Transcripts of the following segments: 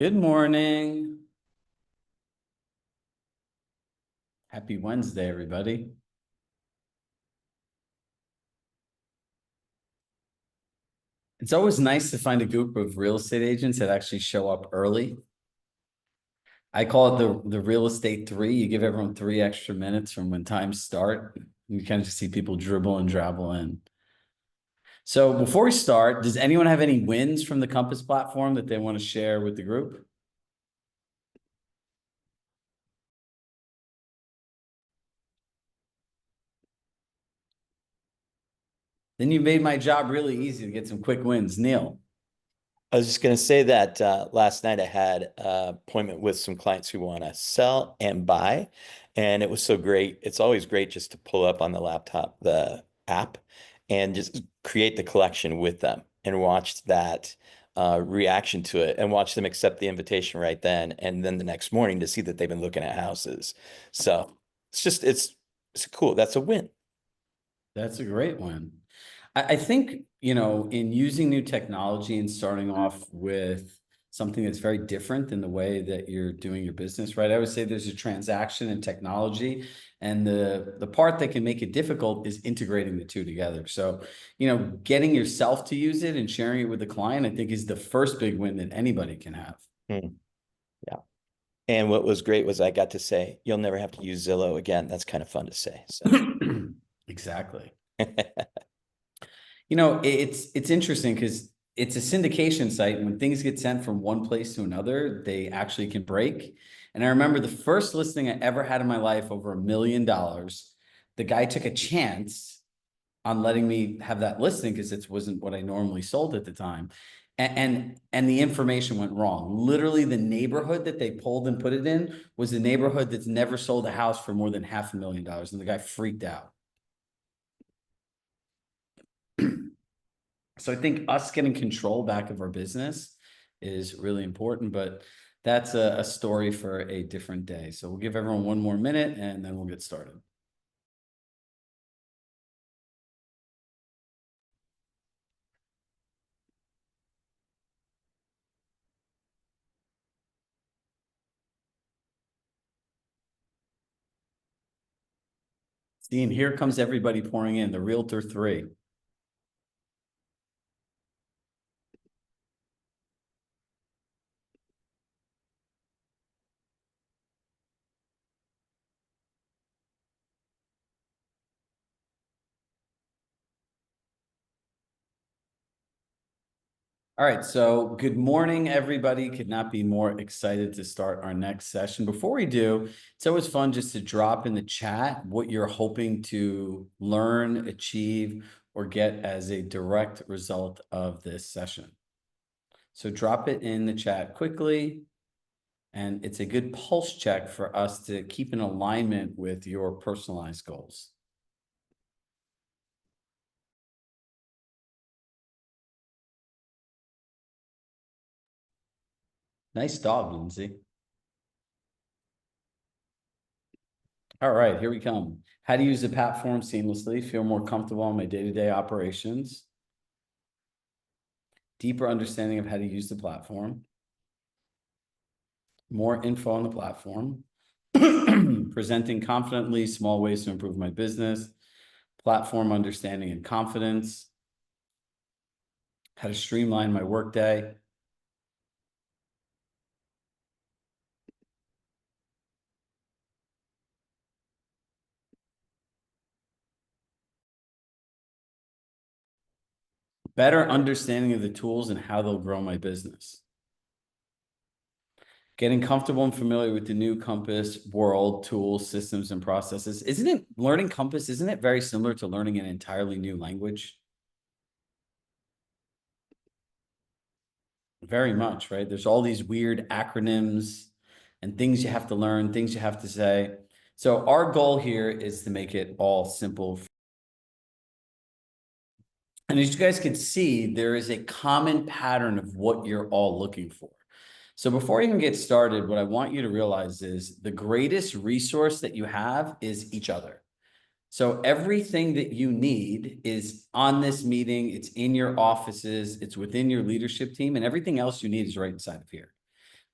Good morning. Happy Wednesday, everybody. It's always nice to find a group of real estate agents that actually show up early. I call it the real estate three. You give everyone 3 extra minutes from when times start. You kind of just see people dribble and drabble in. So before we start, does anyone have any wins from the Compass platform that they want to share with the group? Then you made my job really easy to get some quick wins. Neil. I was just going to say that last night I had an appointment with some clients who want to sell and buy, and it was so great. It's always great just to pull up on the laptop, the app, and just create the collection with them and watch that reaction to it and watch them accept the invitation right then. And then the next morning to see that they've been looking at houses. So it's cool. That's a win. That's a great one. I think, in using new technology and starting off with something that's very different than the way that you're doing your business, right? I would say there's a transaction in technology, and the part that can make it difficult is integrating the two together. So, getting yourself to use it and sharing it with the client, I think is the first big win that anybody can have. Hmm. Yeah. And what was great was I got to say, you'll never have to use Zillow again. That's kind of fun to say. So. Exactly. It's interesting because it's a syndication site, and when things get sent from one place to another, they actually can break. And I remember the first listing I ever had in my life, over $1 million. The guy took a chance on letting me have that listing because it wasn't what I normally sold at the time. And the information went wrong. Literally, the neighborhood that they pulled and put it in was the neighborhood that's never sold a house for more than $500,000. And the guy freaked out. So I think us getting control back of our business is really important, but that's a story for a different day. So we'll give everyone 1 more minute and then we'll get started. See, and here comes everybody pouring in, the Realtor 3. All right, so good morning, everybody. Could not be more excited to start our next session. Before we do, it's always fun just to drop in the chat what you're hoping to learn, achieve, or get as a direct result of this session. So drop it in the chat quickly, and it's a good pulse check for us to keep in alignment with your personalized goals. Nice dog, Lindsay. All right, here we come. How to use the platform seamlessly, feel more comfortable in my day-to-day operations. Deeper understanding of how to use the platform. More info on the platform. Presenting confidently, small ways to improve my business. Platform understanding and confidence. How to streamline my workday. Better understanding of the tools and how they'll grow my business. Getting comfortable and familiar with the new Compass world, tools, systems, and processes. Learning Compass, isn't it very similar to learning an entirely new language? Very much, right? There's all these weird acronyms and things you have to learn, things you have to say. So our goal here is to make it all simple. And as you guys can see, there is a common pattern of what you're all looking for. So before I even get started, what I want you to realize is the greatest resource that you have is each other. So everything that you need is on this meeting, it's in your offices, it's within your leadership team, and everything else you need is right inside of here.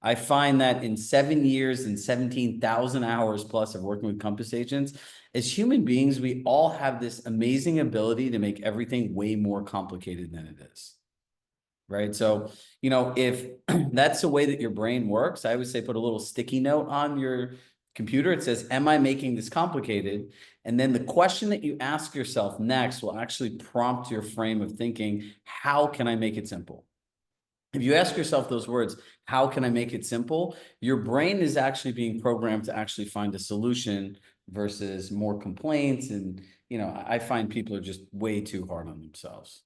I find that in 7 years and 17,000 hours plus of working with Compass agents, as human beings, we all have this amazing ability to make everything way more complicated than it is. Right. So, if that's the way that your brain works, I would say put a little sticky note on your computer. It says, am I making this complicated? And then the question that you ask yourself next will actually prompt your frame of thinking. How can I make it simple? If you ask yourself those words, how can I make it simple? Your brain is actually being programmed to actually find a solution versus more complaints. And, I find people are just way too hard on themselves.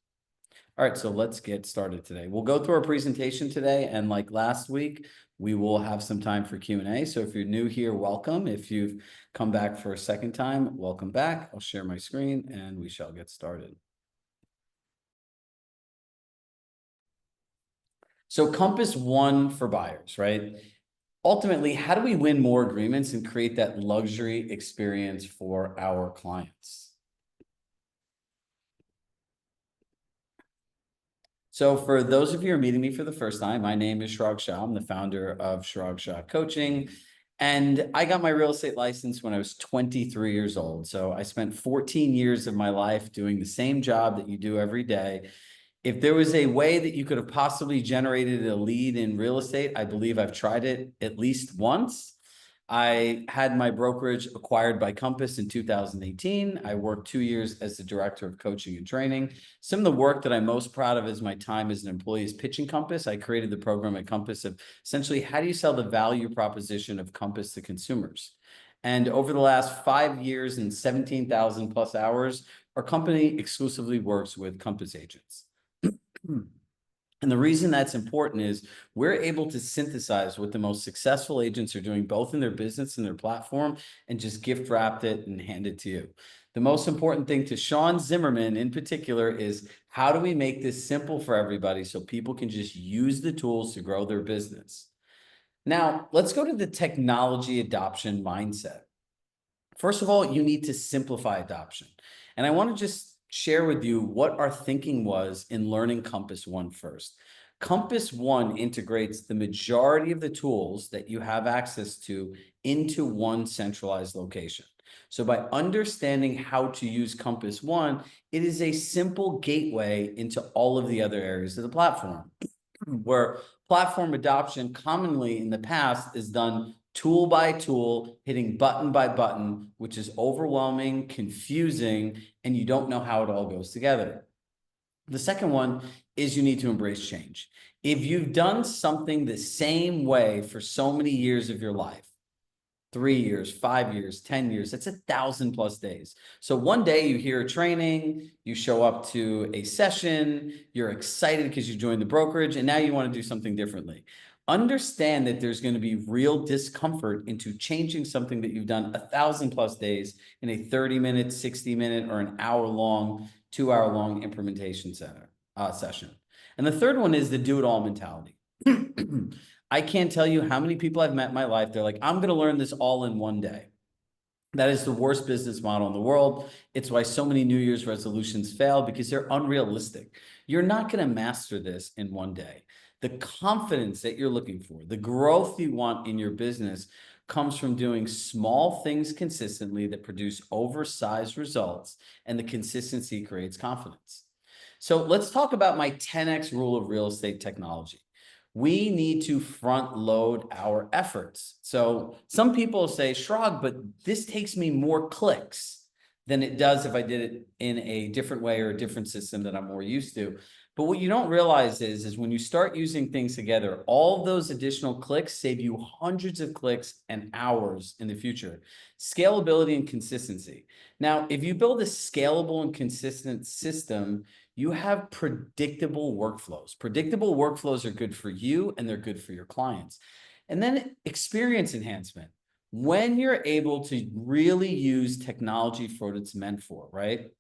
All right, so let's get started today. We'll go through our presentation today, and like last week, we will have some time for Q&A. So if you're new here, welcome. If you've come back for a second time, welcome back. I'll share my screen and we shall get started. So Compass One for buyers, right? Ultimately, how do we win more agreements and create that luxury experience for our clients? So for those of you who are meeting me for the first time, my name is Chirag Shah. I'm the founder of Chirag Shah Coaching. And I got my real estate license when I was 23 years old. So I spent 14 years of my life doing the same job that you do every day. If there was a way that you could have possibly generated a lead in real estate, I believe I've tried it at least once. I had my brokerage acquired by Compass in 2018. I worked 2 years as the director of coaching and training. Some of the work that I'm most proud of is my time as an employee is pitching Compass. I created the program at Compass of essentially how do you sell the value proposition of Compass to consumers? And over the last 5 years and 17,000 plus hours, our company exclusively works with Compass agents. And the reason that's important is we're able to synthesize what the most successful agents are doing, both in their business and their platform, and just gift wrapped it and hand it to you. The most important thing to Sean Zimmerman in particular is how do we make this simple for everybody so people can just use the tools to grow their business? Now, let's go to the technology adoption mindset. First of all, you need to simplify adoption. And I want to just share with you what our thinking was in learning Compass One first. Compass One integrates the majority of the tools that you have access to into one centralized location. So by understanding how to use Compass One, it is a simple gateway into all of the other areas of the platform. Where platform adoption commonly in the past is done tool by tool, hitting button by button, which is overwhelming, confusing, and you don't know how it all goes together. The second one is you need to embrace change. If you've done something the same way for so many years of your life, 3 years, 5 years, 10 years, that's 1,000 plus days. So one day you hear a training, you show up to a session, you're excited because you joined the brokerage, and now you want to do something differently. Understand that there's going to be real discomfort into changing something that you've done 1,000 plus days in a 30-minute, 60-minute, or an hour-long, 2-hour-long implementation session. And the third one is the do-it-all mentality. I can't tell you how many people I've met in my life. They're like, I'm going to learn this all in one day. That is the worst business model in the world. It's why so many New Year's resolutions fail because they're unrealistic. You're not going to master this in one day. The confidence that you're looking for, the growth you want in your business comes from doing small things consistently that produce oversized results, and the consistency creates confidence. So let's talk about my 10X rule of real estate technology. We need to front load our efforts. So some people say, Shrug, but this takes me more clicks than it does if I did it in a different way or a different system that I'm more used to. But what you don't realize is when you start using things together, all those additional clicks save you hundreds of clicks and hours in the future. Scalability and consistency. Now, if you build a scalable and consistent system, you have predictable workflows. Predictable workflows are good for you and they're good for your clients. And then experience enhancement. When you're able to really use technology for what it's meant for, right?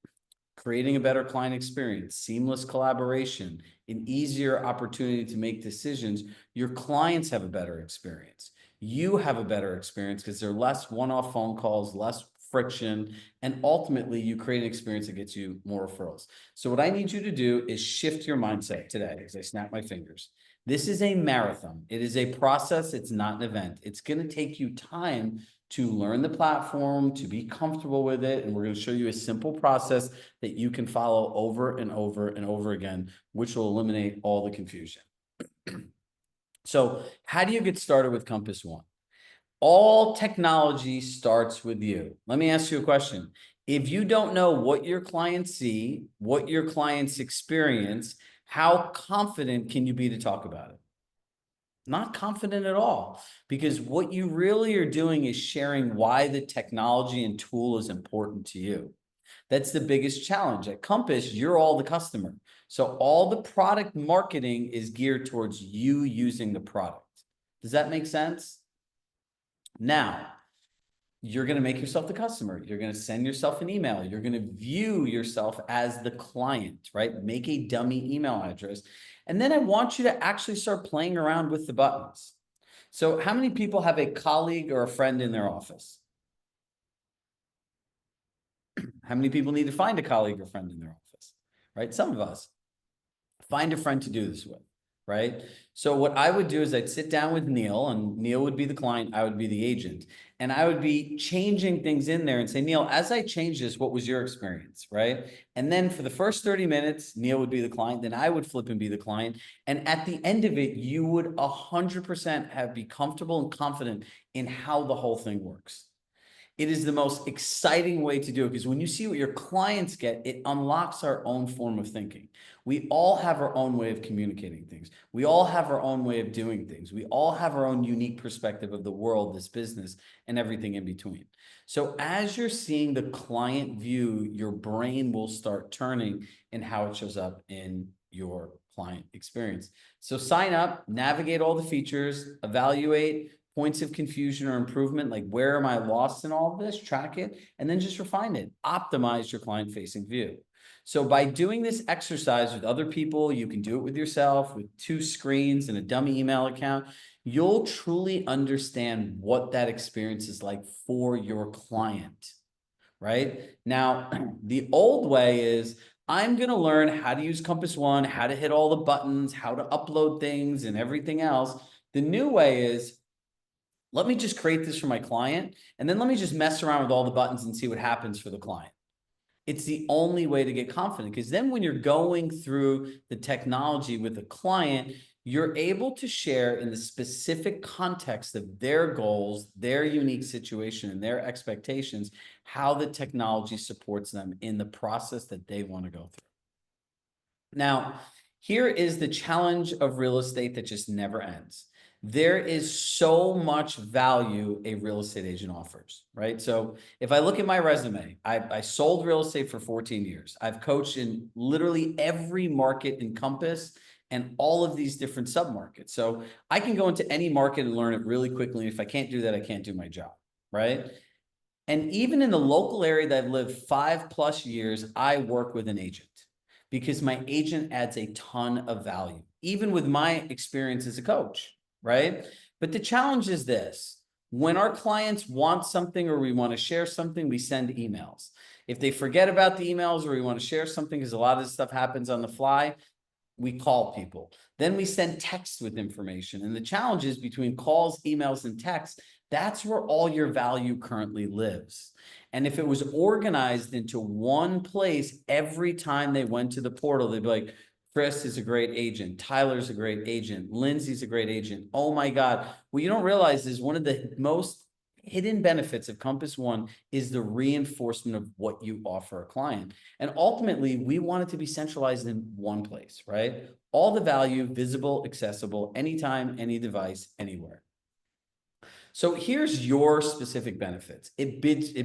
Creating a better client experience, seamless collaboration, an easier opportunity to make decisions, your clients have a better experience. You have a better experience because there are less one-off phone calls, less friction, and ultimately you create an experience that gets you more referrals. So what I need you to do is shift your mindset today as I snap my fingers. This is a marathon. It is a process. It's not an event. It's going to take you time to learn the platform, to be comfortable with it. And we're going to show you a simple process that you can follow over and over and over again, which will eliminate all the confusion. So how do you get started with Compass One? All technology starts with you. Let me ask you a question. If you don't know what your clients see, what your clients experience, how confident can you be to talk about it? Not confident at all, because what you really are doing is sharing why the technology and tool is important to you. That's the biggest challenge. At Compass, you're all the customer. So all the product marketing is geared towards you using the product. Does that make sense? Now, you're going to make yourself the customer. You're going to send yourself an email. You're going to view yourself as the client, right? Make a dummy email address. And then I want you to actually start playing around with the buttons. So how many people have a colleague or a friend in their office? How many people need to find a colleague or friend in their office, right? Some of us. Find a friend to do this with, right? So what I would do is I'd sit down with Neil, and Neil would be the client, I would be the agent. And I would be changing things in there and say, Neil, as I change this, what was your experience, right? And then for the first 30 minutes, Neil would be the client, then I would flip and be the client. And at the end of it, you would 100% be comfortable and confident in how the whole thing works. It is the most exciting way to do it, because when you see what your clients get, it unlocks our own form of thinking. We all have our own way of communicating things. We all have our own way of doing things. We all have our own unique perspective of the world, this business, and everything in between. So as you're seeing the client view, your brain will start turning in how it shows up in your client experience. So sign up, navigate all the features, evaluate points of confusion or improvement, like where am I lost in all of this, track it, and then just refine it, optimize your client-facing view. So by doing this exercise with other people, you can do it with yourself, with 2 screens and a dummy email account, you'll truly understand what that experience is like for your client, right? Now, the old way is, I'm going to learn how to use Compass One, how to hit all the buttons, how to upload things and everything else. The new way is, let me just create this for my client, and then let me just mess around with all the buttons and see what happens for the client. It's the only way to get confident, because then when you're going through the technology with a client, you're able to share in the specific context of their goals, their unique situation, and their expectations, how the technology supports them in the process that they want to go through. Now, here is the challenge of real estate that just never ends. There is so much value a real estate agent offers, right? So if I look at my resume, I sold real estate for 14 years. I've coached in literally every market in Compass and all of these different submarkets. So I can go into any market and learn it really quickly. And if I can't do that, I can't do my job, right? And even in the local area that I've lived 5+ years, I work with an agent, because my agent adds a ton of value, even with my experience as a coach, right? But the challenge is this: when our clients want something or we want to share something, we send emails. If they forget about the emails, or we want to share something, because a lot of this stuff happens on the fly, we call people. Then we send text with information. And the challenge is, between calls, emails, and texts, that's where all your value currently lives. And if it was organized into one place, every time they went to the portal, they'd be like, Chris is a great agent. Tyler's a great agent. Lindsay's a great agent. Oh my God. What you don't realize is, one of the most hidden benefits of Compass One is the reinforcement of what you offer a client. And ultimately, we want it to be centralized in one place, right? All the value, visible, accessible, anytime, any device, anywhere. So here's your specific benefits. It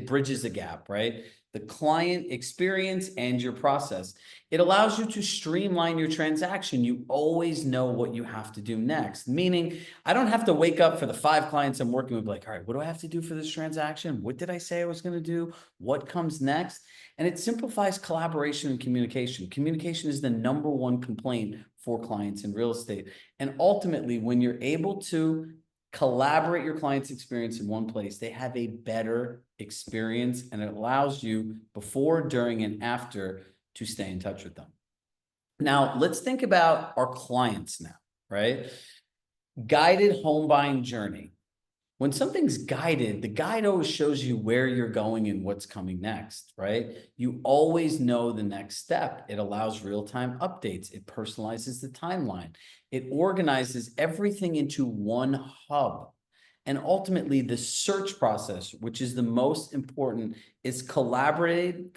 bridges the gap, right? The client experience and your process. It allows you to streamline your transaction. You always know what you have to do next. Meaning, I don't have to wake up for the 5 clients I'm working with, like, all right, what do I have to do for this transaction? What did I say I was going to do? What comes next? And it simplifies collaboration and communication. Communication is the #1 complaint for clients in real estate. And ultimately, when you're able to collaborate your client's experience in one place, they have a better experience, and it allows you, before, during, and after, to stay in touch with them. Now, let's think about our clients now, right? Guided home buying journey. When something's guided, the guide always shows you where you're going and what's coming next, right? You always know the next step. It allows real-time updates. It personalizes the timeline. It organizes everything into one hub. And ultimately, the search process, which is the most important, is collaborated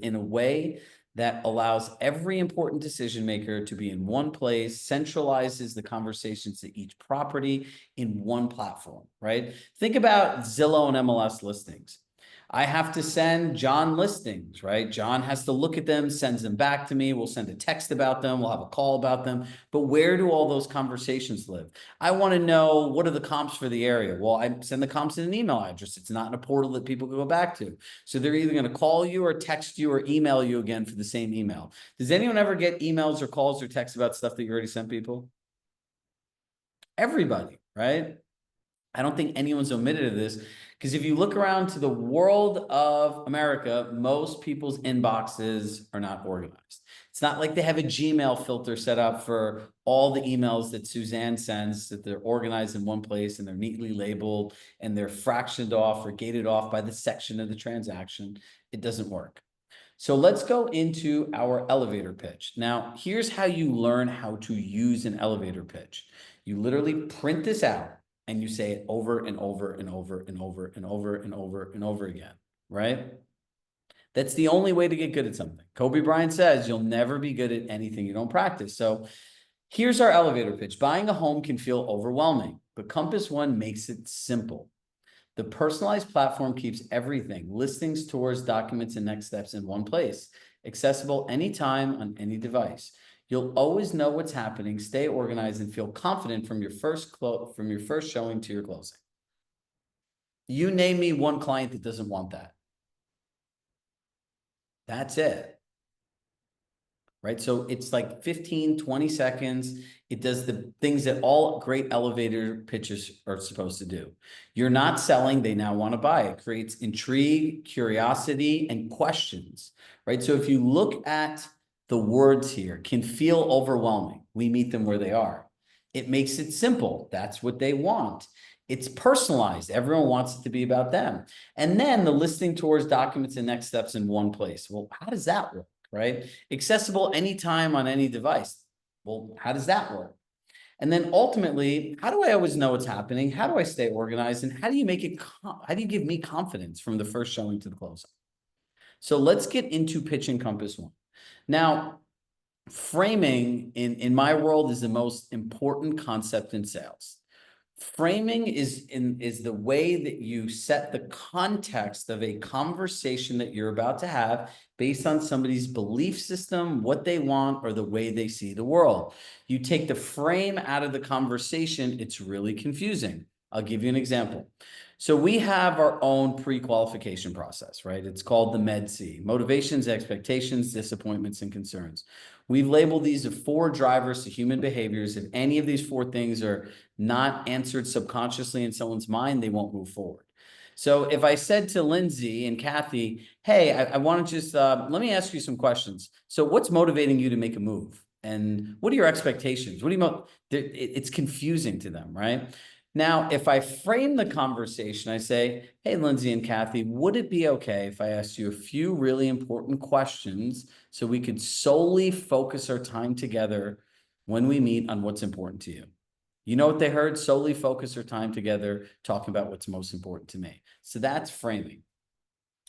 in a way that allows every important decision maker to be in one place, centralizes the conversations to each property in one platform, right? Think about Zillow and MLS listings. I have to send John listings, right? John has to look at them, sends them back to me. We'll send a text about them. We'll have a call about them. But where do all those conversations live? I want to know, what are the comps for the area? Well, I send the comps in an email address. It's not in a portal that people can go back to. So they're either going to call you or text you or email you again for the same email. Does anyone ever get emails or calls or texts about stuff that you already sent people? Everybody, right? I don't think anyone's omitted of this, because if you look around to the world of America, most people's inboxes are not organized. It's not like they have a Gmail filter set up for all the emails that Suzanne sends, that they're organized in one place and they're neatly labeled and they're fractioned off or gated off by the section of the transaction. It doesn't work. So let's go into our elevator pitch. Now, here's how you learn how to use an elevator pitch. You literally print this out and you say it over and over and over and over and over and over and over again, right? That's the only way to get good at something. Kobe Bryant says you'll never be good at anything you don't practice. So here's our elevator pitch. Buying a home can feel overwhelming, but Compass One makes it simple. The personalized platform keeps everything, listings, tours, documents, and next steps in one place, accessible anytime on any device. You'll always know what's happening, stay organized, and feel confident from your first showing to your closing. You name me one client that doesn't want that. That's it. Right? So it's like 15, 20 seconds. It does the things that all great elevator pitches are supposed to do. You're not selling, they now want to buy. It creates intrigue, curiosity, and questions, right? So if you look at the words here, can feel overwhelming. We meet them where they are. It makes it simple. That's what they want. It's personalized. Everyone wants it to be about them. And then the listing, tours, documents, and next steps in one place. Well, how does that work? Right? Accessible anytime on any device. Well, how does that work? And then ultimately, how do I always know what's happening? How do I stay organized? And how do you make it, how do you give me confidence from the first showing to the closing? So let's get into pitching Compass One. Now, framing in my world is the most important concept in sales. Framing is the way that you set the context of a conversation that you're about to have based on somebody's belief system, what they want, or the way they see the world. You take the frame out of the conversation, it's really confusing. I'll give you an example. So we have our own pre-qualification process, right? It's called the MEDC: motivations, expectations, disappointments, and concerns. We've labeled these as 4 drivers to human behaviors. If any of these 4 things are not answered subconsciously in someone's mind, they won't move forward. So if I said to Lindsay and Kathy, hey, I want to just, let me ask you some questions. So what's motivating you to make a move? And what are your expectations? What do you, it's confusing to them, right? Now, if I frame the conversation, I say, hey, Lindsay and Kathy, would it be okay if I asked you a few really important questions so we could solely focus our time together when we meet on what's important to you? You know what they heard? Solely focus our time together talking about what's most important to me. So that's framing.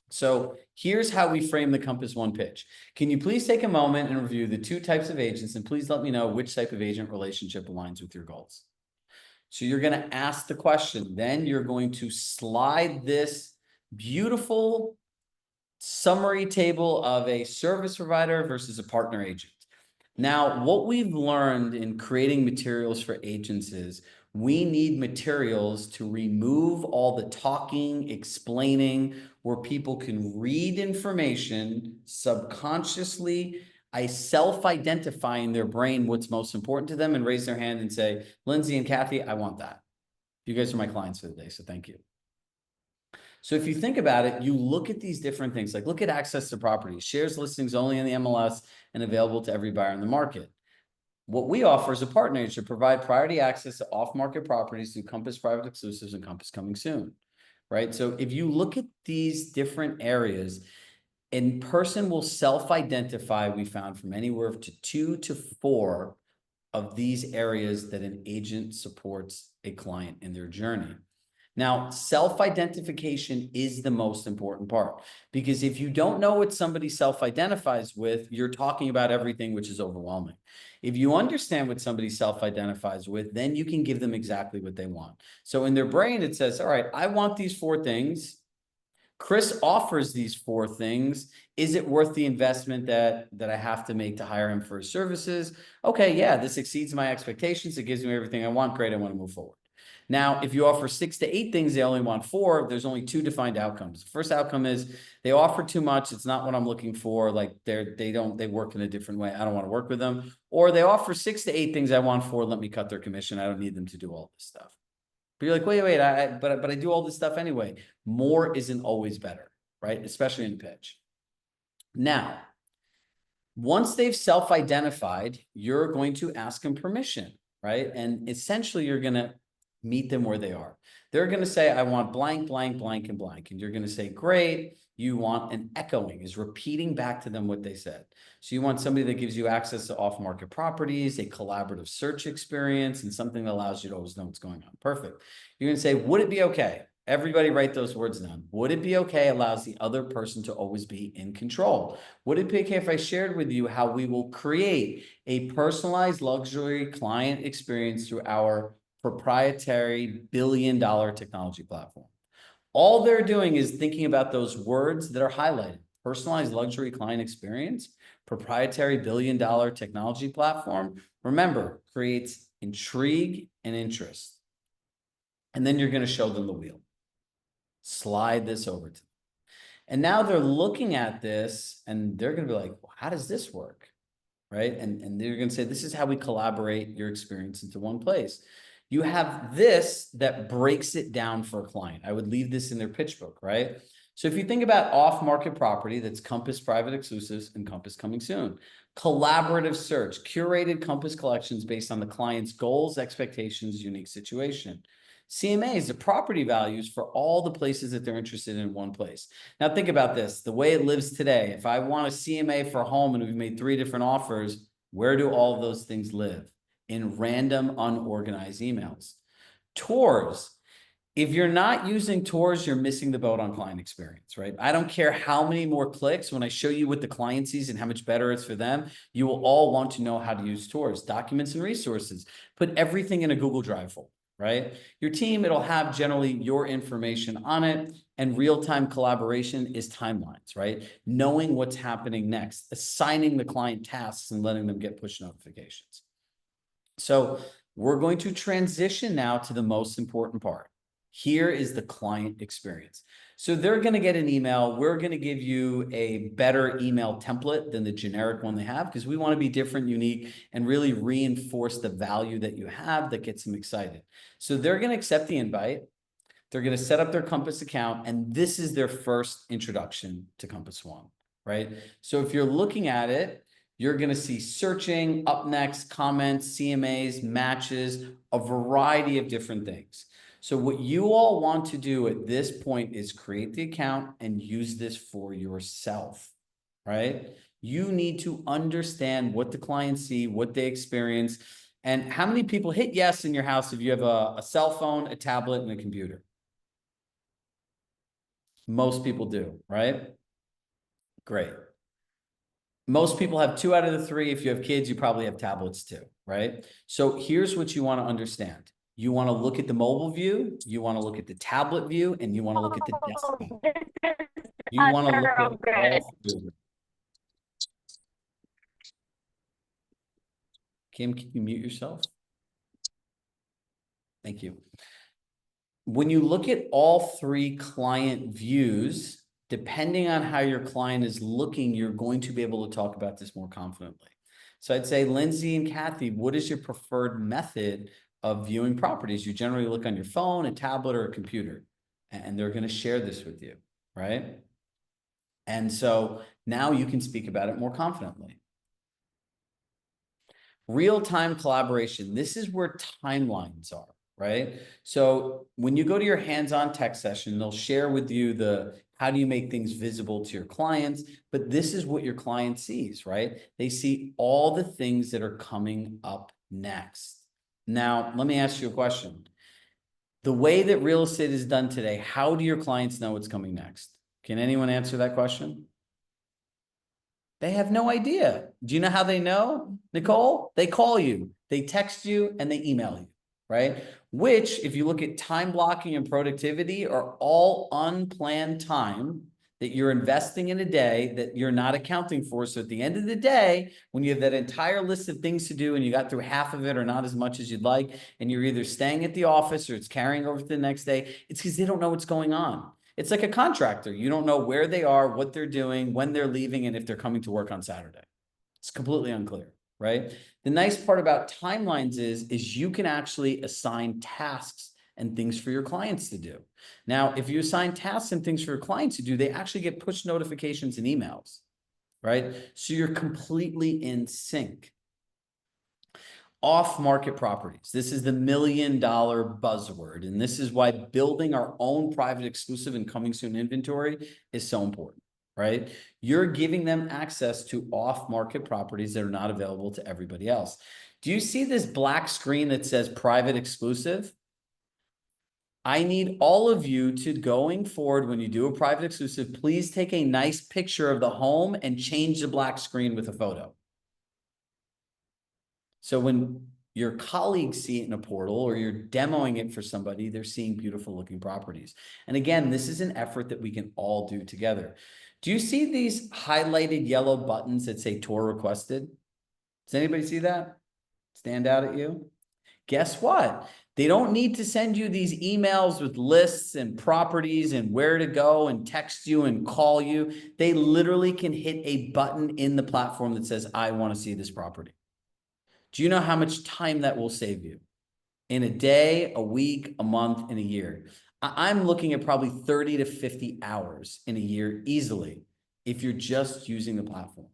So here's how we frame the Compass One pitch. Can you please take a moment and review the 2 types of agents, and please let me know which type of agent relationship aligns with your goals? So you're going to ask the question, then you're going to slide this beautiful summary table of a service provider versus a partner agent. Now, what we've learned in creating materials for agents is we need materials to remove all the talking, explaining, where people can read information subconsciously. I self-identify in their brain what's most important to them and raise their hand and say, Lindsay and Kathy, I want that. You guys are my clients for the day, so thank you. So if you think about it, you look at these different things, like look at access to property, shares listings only in the MLS and available to every buyer in the market. What we offer is a partner to provide priority access to off-market properties through Compass Private Exclusives and Compass Coming Soon, right? So if you look at these different areas, a person will self-identify, we found, from anywhere to 2 to 4 of these areas that an agent supports a client in their journey. Now, self-identification is the most important part, because if you don't know what somebody self-identifies with, you're talking about everything, which is overwhelming. If you understand what somebody self-identifies with, then you can give them exactly what they want. So in their brain, it says, all right, I want these 4 things. Chris offers these 4 things. Is it worth the investment that I have to make to hire him for his services? Okay, yeah, this exceeds my expectations. It gives me everything I want. Great, I want to move forward. Now, if you offer 6 to 8 things, they only want 4, there's only 2 defined outcomes. The first outcome is they offer too much. It's not what I'm looking for. Like they work in a different way. I don't want to work with them. Or they offer 6 to 8 things I want 4. Let me cut their commission. I don't need them to do all this stuff. But you're like, wait, but I do all this stuff anyway. More isn't always better, right? Especially in pitch. Now, once they've self-identified, you're going to ask them permission, right? And essentially, you're going to meet them where they are. They're going to say, I want blank, blank, blank, and blank. And you're going to say, great. You want an echoing, is repeating back to them what they said. So you want somebody that gives you access to off-market properties, a collaborative search experience, and something that allows you to always know what's going on. Perfect. You're going to say, would it be okay? Everybody write those words down. Would it be okay allows the other person to always be in control? Would it be okay if I shared with you how we will create a personalized luxury client experience through our proprietary billion-dollar technology platform? All they're doing is thinking about those words that are highlighted. Personalized luxury client experience, proprietary billion-dollar technology platform. Remember, creates intrigue and interest. And then you're going to show them the wheel. Slide this over to them. And now they're looking at this and they're going to be like, well, how does this work? Right? And they're going to say, this is how we collaborate your experience into one place. You have this that breaks it down for a client. I would leave this in their pitch book, right? So if you think about off-market property, that's Compass Private Exclusives and Compass Coming Soon. Collaborative search, curated Compass collections based on the client's goals, expectations, unique situation. CMAs, the property values for all the places that they're interested in one place. Now think about this, the way it lives today, if I want a CMA for a home and we've made 3 different offers, where do all of those things live? In random, unorganized emails. Tours. If you're not using tours, you're missing the boat on client experience, right? I don't care how many more clicks. When I show you what the client sees and how much better it's for them, you will all want to know how to use tours, documents, and resources. Put everything in a Google Drive folder, right? Your team, it'll have generally your information on it, and real-time collaboration is timelines, right? Knowing what's happening next, assigning the client tasks and letting them get push notifications. So we're going to transition now to the most important part. Here is the client experience. So they're going to get an email. We're going to give you a better email template than the generic one they have, because we want to be different, unique, and really reinforce the value that you have that gets them excited. So they're going to accept the invite. They're going to set up their Compass account, and this is their first introduction to Compass One, right? So if you're looking at it, you're going to see searching, up next, comments, CMAs, matches, a variety of different things. So what you all want to do at this point is create the account and use this for yourself, right? You need to understand what the clients see, what they experience, and how many people hit yes in your house if you have a cell phone, a tablet, and a computer. Most people do, right? Great. Most people have 2 out of the 3. If you have kids, you probably have tablets too, right? So here's what you want to understand. You want to look at the mobile view, you want to look at the tablet view, and you want to look at the desktop. Oh, this is You want to look at good. all 3. Kim, can you mute yourself? Thank you. When you look at all 3 client views, depending on how your client is looking, you're going to be able to talk about this more confidently. So I'd say, Lindsay and Kathy, what is your preferred method of viewing properties? You generally look on your phone, a tablet, or a computer, and they're going to share this with you, right? And so now you can speak about it more confidently. Real-time collaboration. This is where timelines are, right? So when you go to your hands-on tech session, they'll share with you the how do you make things visible to your clients, but this is what your client sees, right? They see all the things that are coming up next. Now, let me ask you a question. The way that real estate is done today, how do your clients know what's coming next? Can anyone answer that question? They have no idea. Do you know how they know, Nicole? They call you, they text you, and they email you, right? Which, if you look at time blocking and productivity, are all unplanned time that you're investing in a day that you're not accounting for. So at the end of the day, when you have that entire list of things to do and you got through half of it or not as much as you'd like, and you're either staying at the office or it's carrying over to the next day, it's because they don't know what's going on. It's like a contractor. You don't know where they are, what they're doing, when they're leaving, and if they're coming to work on Saturday. It's completely unclear, right? The nice part about timelines is you can actually assign tasks and things for your clients to do. Now, if you assign tasks and things for your clients to do, they actually get push notifications and emails, right? So you're completely in sync. Off-market properties. This is the $1 million buzzword. And this is why building our own private exclusive and coming soon inventory is so important, right? You're giving them access to off-market properties that are not available to everybody else. Do you see this black screen that says private exclusive? I need all of you to, going forward, when you do a private exclusive, please take a nice picture of the home and change the black screen with a photo. So when your colleagues see it in a portal or you're demoing it for somebody, they're seeing beautiful looking properties. And again, this is an effort that we can all do together. Do you see these highlighted yellow buttons that say tour requested? Does anybody see that? Stand out at you? Guess what? They don't need to send you these emails with lists and properties and where to go and text you and call you. They literally can hit a button in the platform that says, I want to see this property. Do you know how much time that will save you? In a day, a week, a month, in a year. I'm looking at probably 30 to 50 hours in a year easily if you're just using the platform.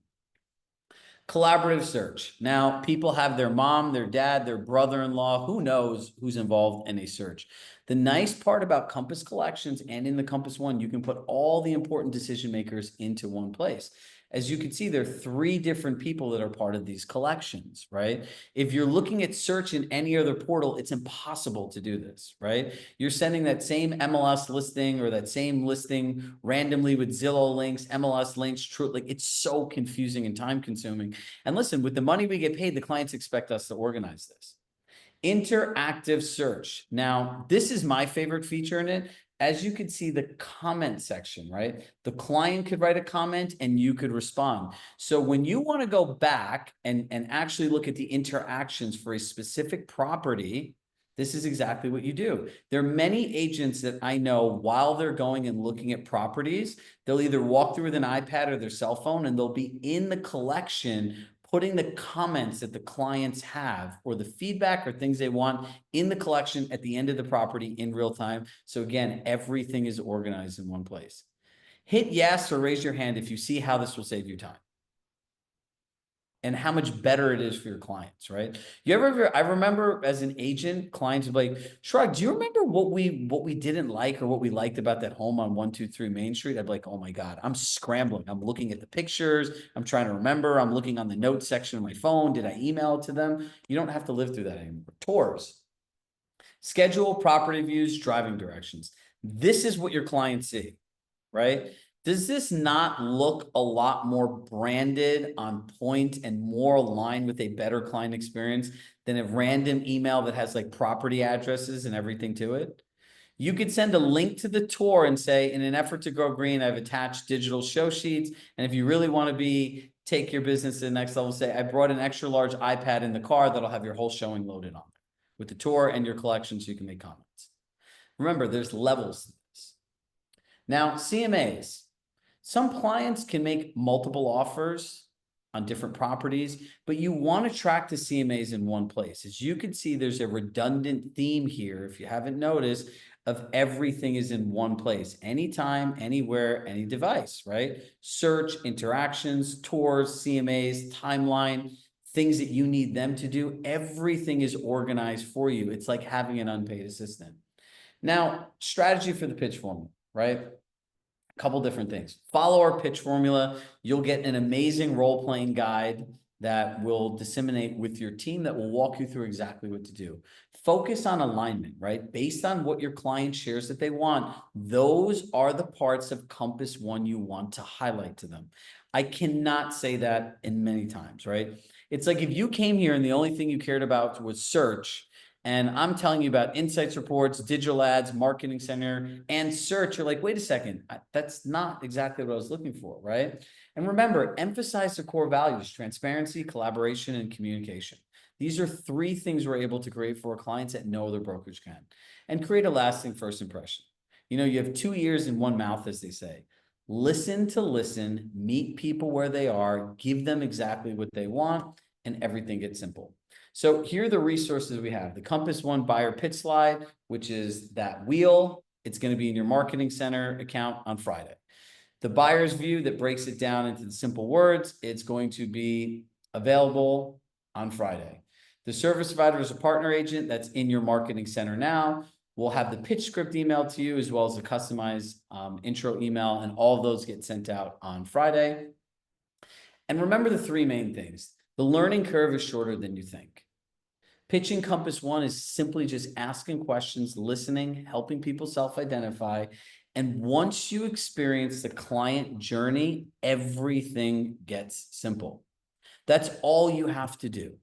Collaborative search. Now, people have their mom, their dad, their brother-in-law, who knows who's involved in a search. The nice part about Compass Collections and in the Compass One, you can put all the important decision makers into one place. As you can see, there are 3 different people that are part of these collections, right? If you're looking at search in any other portal, it's impossible to do this, right? You're sending that same MLS listing or that same listing randomly with Zillow links, MLS links, true, like it's so confusing and time consuming. And listen, with the money we get paid, the clients expect us to organize this. Interactive search. Now, this is my favorite feature in it. As you can see, the comment section, right? The client could write a comment and you could respond. So when you want to go back and actually look at the interactions for a specific property, this is exactly what you do. There are many agents that I know while they're going and looking at properties, they'll either walk through with an iPad or their cell phone and they'll be in the collection putting the comments that the clients have or the feedback or things they want in the collection at the end of the property in real time. So again, everything is organized in one place. Hit yes or raise your hand if you see how this will save you time and how much better it is for your clients, right? I remember as an agent, clients would be like, Chirag, do you remember what we didn't like or what we liked about that home on 123 Main Street? I'd be like, oh my God, I'm scrambling. I'm looking at the pictures. I'm trying to remember. I'm looking on the notes section of my phone. Did I email it to them? You don't have to live through that anymore. Tours, schedule property views, driving directions. This is what your clients see, right? Does this not look a lot more branded, on point, and more aligned with a better client experience than a random email that has like property addresses and everything to it? You could send a link to the tour and say, in an effort to grow green, I've attached digital show sheets. And if you really want to take your business to the next level, say, I brought an extra large iPad in the car that'll have your whole showing loaded on with the tour and your collection so you can make comments. Remember, there's levels to this. Now, CMAs. Some clients can make multiple offers on different properties, but you want to track the CMAs in one place. As you can see, there's a redundant theme here, if you haven't noticed, of everything is in one place, anytime, anywhere, any device, right? Search, interactions, tours, CMAs, timeline. things that you need them to do, everything is organized for you. It's like having an unpaid assistant. Now, strategy for the pitch formula, right? A couple different things. Follow our pitch formula. You'll get an amazing role-playing guide that will disseminate with your team that will walk you through exactly what to do. Focus on alignment, right? Based on what your client shares that they want, those are the parts of Compass One you want to highlight to them. I cannot say that in many times, right? It's like if you came here and the only thing you cared about was search, and I'm telling you about insights reports, digital ads, marketing center, and search, you're like, wait a second, that's not exactly what I was looking for, right? And remember, emphasize the core values: transparency, collaboration, and communication. These are three things we're able to create for our clients that no other brokerage can, and create a lasting first impression. You know, you have 2 ears and 1 mouth, as they say. Listen to listen, meet people where they are, give them exactly what they want, and everything gets simple. So here are the resources we have. The Compass One Buyer Pitch Slide, which is that wheel. It's going to be in your marketing center account on Friday. The buyer's view that breaks it down into the simple words, it's going to be available on Friday. The service provider is a partner agent that's in your marketing center now. We'll have the pitch script emailed to you as well as a customized intro email, and all of those get sent out on Friday. And remember the 3 main things. The learning curve is shorter than you think. Pitching Compass One is simply just asking questions, listening, helping people self-identify. And once you experience the client journey, everything gets simple. That's all you have to do.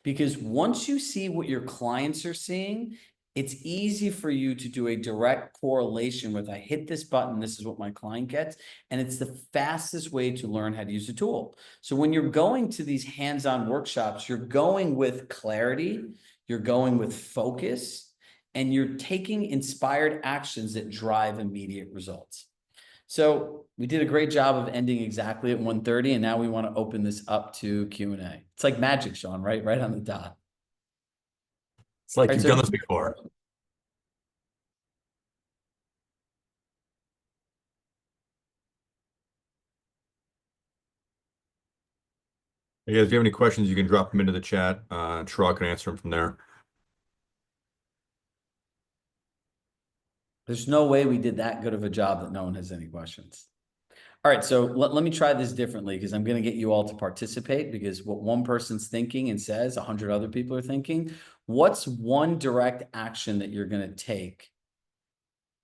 Because once you see what your clients are seeing, it's easy for you to do a direct correlation with, I hit this button, this is what my client gets. And it's the fastest way to learn how to use the tool. So when you're going to these hands-on workshops, you're going with clarity, you're going with focus, and you're taking inspired actions that drive immediate results. So we did a great job of ending exactly at 1:30, and now we want to open this up to Q&A. It's like magic, Sean, right? Right on the dot. It's like All right, you've so done this before. Hey guys, if you have any questions, you can drop them into the chat. Chirag can answer them from there. there's no way we did that good of a job that no one has any questions. All right, so let me try this differently, because I'm going to get you all to participate, because what one person's thinking and says, 100 other people are thinking. What's one direct action that you're going to take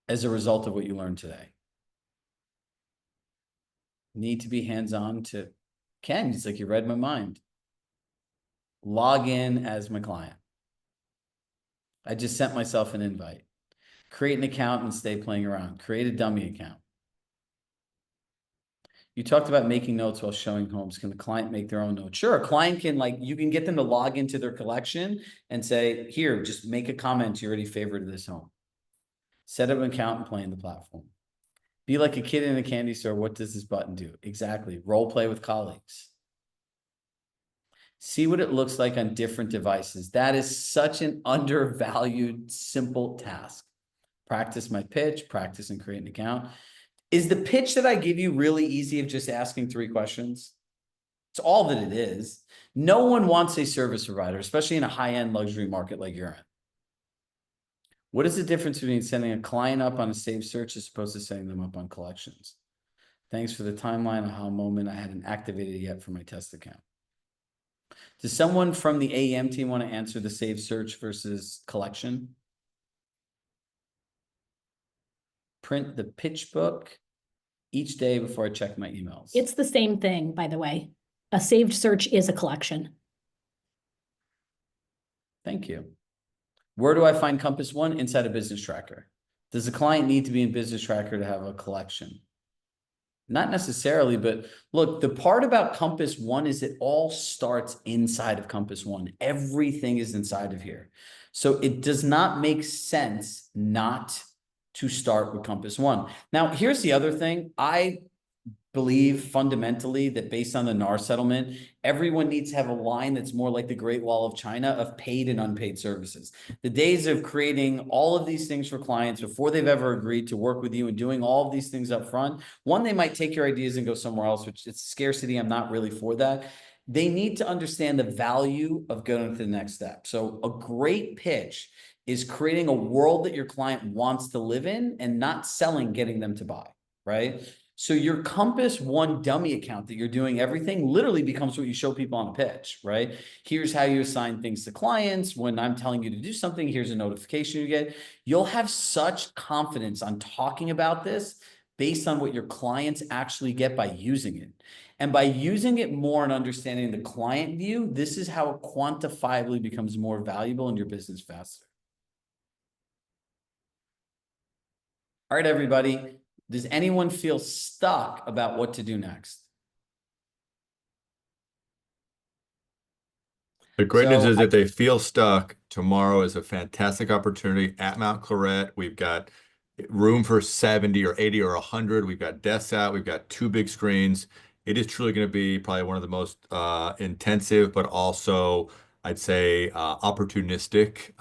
as a result of what you learned today? Need to be hands-on to Ken. It's like you read my mind. Log in as my client. I just sent myself an invite. Create an account and stay playing around. Create a dummy account. You talked about making notes while showing homes. Can the client make their own notes? Sure, a client can, like, you can get them to log into their collection and say, here, just make a comment. You already favorited this home. Set up an account and play in the platform. Be like a kid in a candy store. What does this button do? Exactly. Role play with colleagues. See what it looks like on different devices. That is such an undervalued, simple task. Practice my pitch, practice and create an account. Is the pitch that I give you really easy of just asking 3 questions? It's all that it is. No one wants a service provider, especially in a high-end luxury market like you're in. What is the difference between setting a client up on a saved search as opposed to setting them up on collections? Thanks for the timeline. Aha moment. I hadn't activated yet for my test account. Does someone from the AEM team want to answer the saved search versus collection? Print the pitch book each day before I check my emails. It's the same thing, by the way. A saved search is a collection. Thank you. Where do I find Compass One? Inside a business tracker. Does the client need to be in business tracker to have a collection? Not necessarily, but look, the part about Compass One is it all starts inside of Compass One. Everything is inside of here. So it does not make sense not to start with Compass One. Now, here's the other thing. I believe fundamentally that based on the NAR settlement, everyone needs to have a line that's more like the Great Wall of China of paid and unpaid services. The days of creating all of these things for clients before they've ever agreed to work with you and doing all of these things up front, one, they might take your ideas and go somewhere else, which it's scarcity. I'm not really for that. they need to understand the value of going to the next step. So a great pitch is creating a world that your client wants to live in and not selling, getting them to buy, right? So your Compass One dummy account that you're doing everything literally becomes what you show people on a pitch, right? Here's how you assign things to clients. When I'm telling you to do something, here's a notification you get. You'll have such confidence on talking about this based on what your clients actually get by using it. And by using it more and understanding the client view, this is how it quantifiably becomes more valuable in your business faster. All right, everybody. Does anyone feel stuck about what to do next? The great news So is if they feel stuck, tomorrow is a fantastic opportunity at Mount Claret. We've got room for 70 or 80 or 100. We've got desks out. We've got 2 big screens. It is truly going to be probably one of the most intensive, but also I'd say opportunistic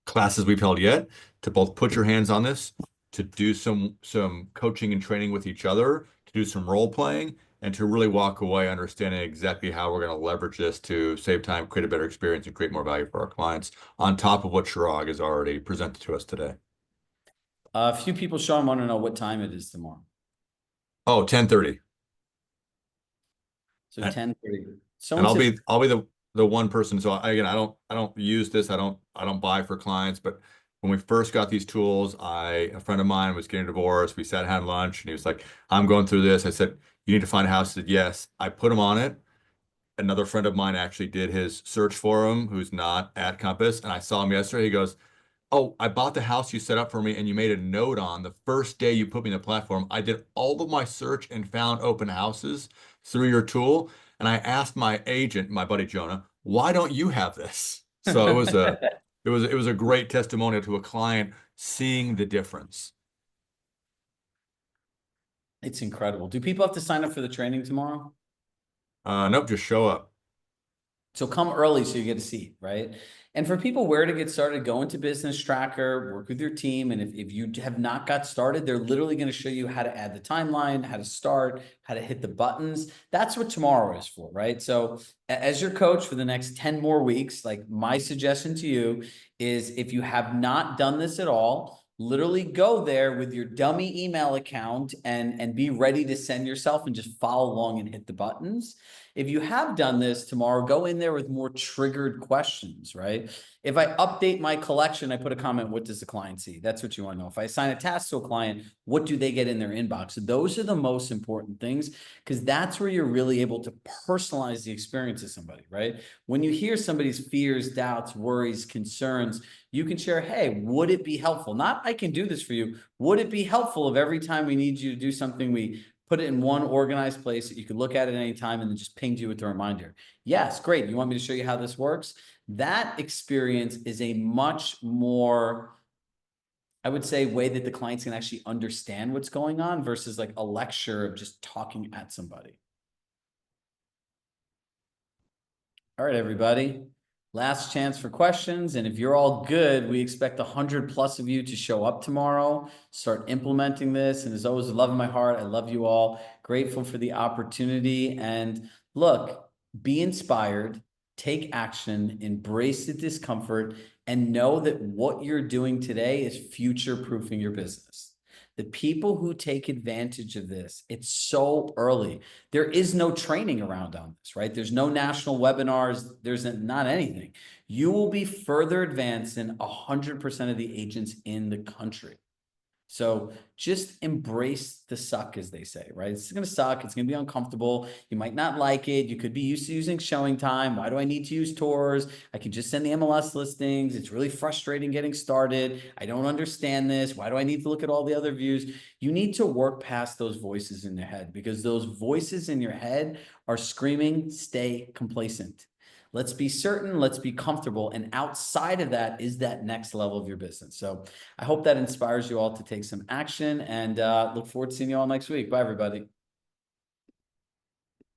classes we've held yet, to both put your hands on this, to do some coaching and training with each other, to do some role playing, and to really walk away understanding exactly how we're going to leverage this to save time, create a better experience, and create more value for our clients, on top of what Chirag has already presented to us today. a few people, Sean, want to know what time it is tomorrow. Oh, 10:30. So And- 10:30. And Someone I'll said, be the one person. So again, I don't use this. I don't buy for clients, but when we first got these tools, a friend of mine was getting divorced. We sat and had lunch, and he was like, "I'm going through this." I said, "You need to find a house." He said, "Yes." I put him on it. Another friend of mine actually did his search for him, who's not at Compass, and I saw him yesterday. He goes, "Oh, I bought the house you set up for me, and you made a note on the first day you put me in the platform. I did all of my search and found open houses through your tool. And I asked my agent, my buddy Jonah, why don't you have this?" So it was a great testimonial to a client seeing the difference. it's incredible. Do people have to sign up for the training tomorrow? Nope, just show up. So come early so you get a seat, right? And for people where to get started, go into Business Tracker, work with your team. And if you have not got started, they're literally going to show you how to add the timeline, how to start, how to hit the buttons. That's what tomorrow is for, right? So as your coach for the next 10 more weeks, like my suggestion to you is, if you have not done this at all, literally go there with your dummy email account and be ready to send yourself and just follow along and hit the buttons. If you have done this tomorrow, go in there with more triggered questions, right? If I update my collection, I put a comment, what does the client see? That's what you want to know. If I assign a task to a client, what do they get in their inbox? So those are the most important things, because that's where you're really able to personalize the experience of somebody, right? When you hear somebody's fears, doubts, worries, concerns, you can share, hey, would it be helpful? Not, I can do this for you. Would it be helpful if every time we need you to do something, we put it in one organized place that you can look at any time and then just ping you with the reminder? Yes, great. You want me to show you how this works? That experience is a much more, I would say, way that the clients can actually understand what's going on versus like a lecture of just talking at somebody. All right, everybody. Last chance for questions. And if you're all good, we expect 100+ of you to show up tomorrow, start implementing this. And as always, love in my heart, I love you all. Grateful for the opportunity. And look, be inspired, take action, embrace the discomfort, and know that what you're doing today is future-proofing your business. The people who take advantage of this, it's so early. There is no training around on this, right? There's no national webinars. There's not anything. You will be further advanced than 100% of the agents in the country. So just embrace the suck, as they say, right? It's going to suck. It's going to be uncomfortable. You might not like it. You could be used to using showing time. Why do I need to use tours? I can just send the MLS listings. It's really frustrating getting started. I don't understand this. Why do I need to look at all the other views? You need to work past those voices in your head, because those voices in your head are screaming, stay complacent. Let's be certain, let's be comfortable. And outside of that is that next level of your business. So I hope that inspires you all to take some action, and look forward to seeing you all next week. Bye, everybody.